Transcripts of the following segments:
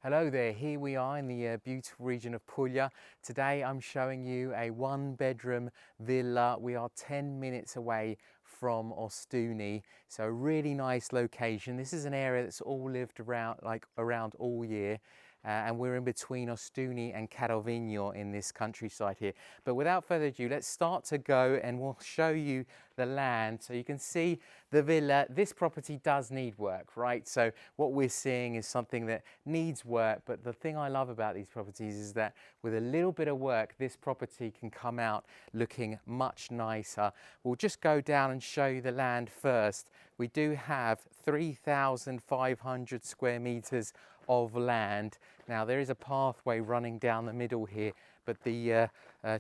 Hello there, here we are in the beautiful region of Puglia. Today I'm showing you a one-bedroom villa. We are 10 minutes away from Ostuni, so a really nice location. This is an area that's all lived around all year. And we're in between Ostuni and Cadovigno in this countryside here. But without further ado, let's start to go and we'll show you the land. So you can see the villa. This property does need work, right? So what we're seeing is something that needs work. But the thing I love about these properties is that with a little bit of work, this property can come out looking much nicer. We'll just go down and show you the land first. We do have 3,500 square meters of land. Now there is a pathway running down the middle here, but the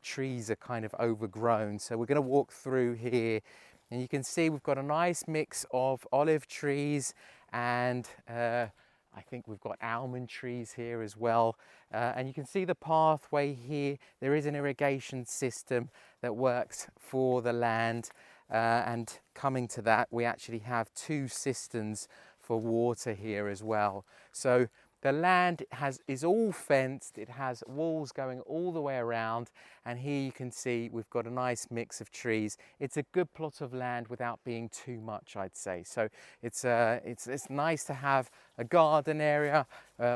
trees are kind of overgrown. So we're going to walk through here and you can see we've got a nice mix of olive trees and I think we've got almond trees here as well. And you can see the pathway here. There is an irrigation system that works for the land. And coming to that, we actually have 2 cisterns for water here as well. So the land is all fenced. It has walls going all the way around, and here you can see we've got a nice mix of trees. It's a good plot of land without being too much, I'd say. So it's nice to have a garden area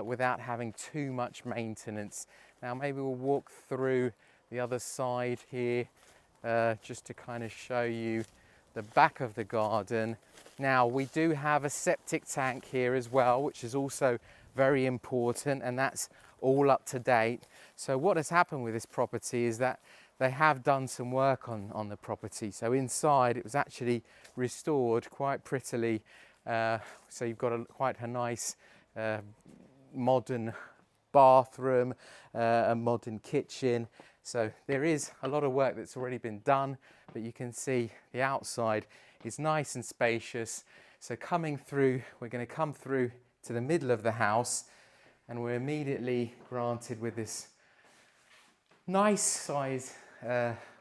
without having too much maintenance. Now maybe we'll walk through the other side here just to kind of show you the back of the garden. Now we do have a septic tank here as well, which is also very important, and that's all up to date. So what has happened with this property is that they have done some work on the property. So inside it was actually restored quite prettily. So you've got quite a nice modern bathroom, a modern kitchen. So there is a lot of work that's already been done, but you can see the outside is nice and spacious. So coming through, we're going to come through to the middle of the house, and we're immediately granted with this nice size,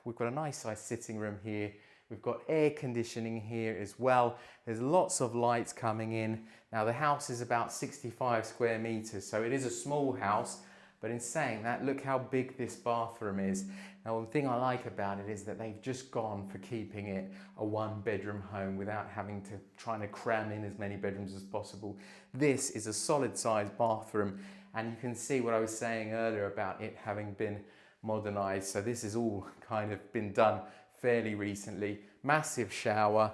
we've got a nice size sitting room here. We've got air conditioning here as well. There's lots of lights coming in. Now the house is about 65 square meters, so it is a small house. But in saying that, look how big this bathroom is. Now, one thing I like about it is that they've just gone for keeping it a one-bedroom home without having to try to cram in as many bedrooms as possible. This is a solid-sized bathroom, and you can see what I was saying earlier about it having been modernized. So this has all kind of been done fairly recently. Massive shower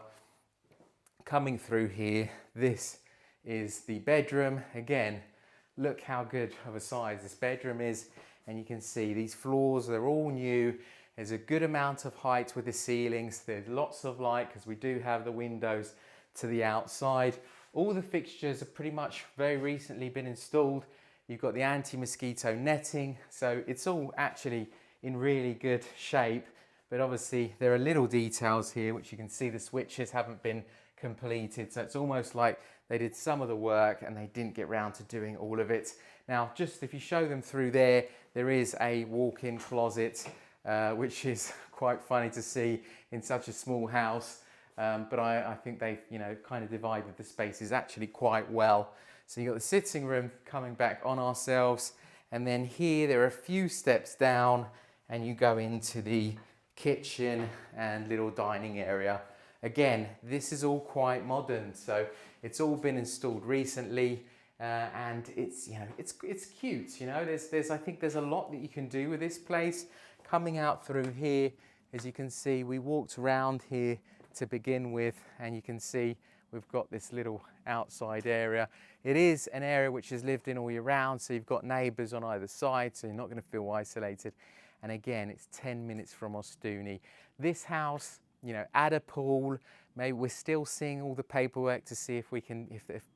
coming through here. This is the bedroom. Again, look how good of a size this bedroom is, and you can see these floors, they're all new. There's a good amount of height with the ceilings. There's lots of light because we do have the windows to the outside. All the fixtures have pretty much very recently been installed. You've got the anti-mosquito netting, so it's all actually in really good shape. But obviously there are little details here, which you can see the switches haven't been completed. So it's almost like they did some of the work and they didn't get round to doing all of it. Now, just if you show them through there, there is a walk-in closet, which is quite funny to see in such a small house. But I think they've, kind of divided the spaces actually quite well. So you've got the sitting room coming back on ourselves. And then here, there are a few steps down and you go into the kitchen and little dining area. Again, this is all quite modern, so it's all been installed recently, and it's cute. I think there's a lot that you can do with this place. Coming out through here, as you can see, we walked around here to begin with, and you can see we've got this little outside area. It is an area which is lived in all year round, so you've got neighbours on either side, so you're not going to feel isolated. And again, it's 10 minutes from Ostuni. This house, add a pool. Maybe we're still seeing all the paperwork to see if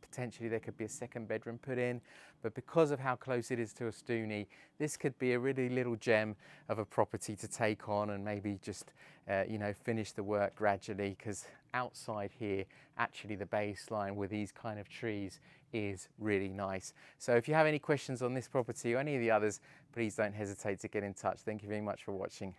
potentially there could be a second bedroom put in. But because of how close it is to Ostuni, this could be a really little gem of a property to take on and maybe just, finish the work gradually, because outside here, actually the baseline with these kind of trees is really nice. So if you have any questions on this property or any of the others, please don't hesitate to get in touch. Thank you very much for watching.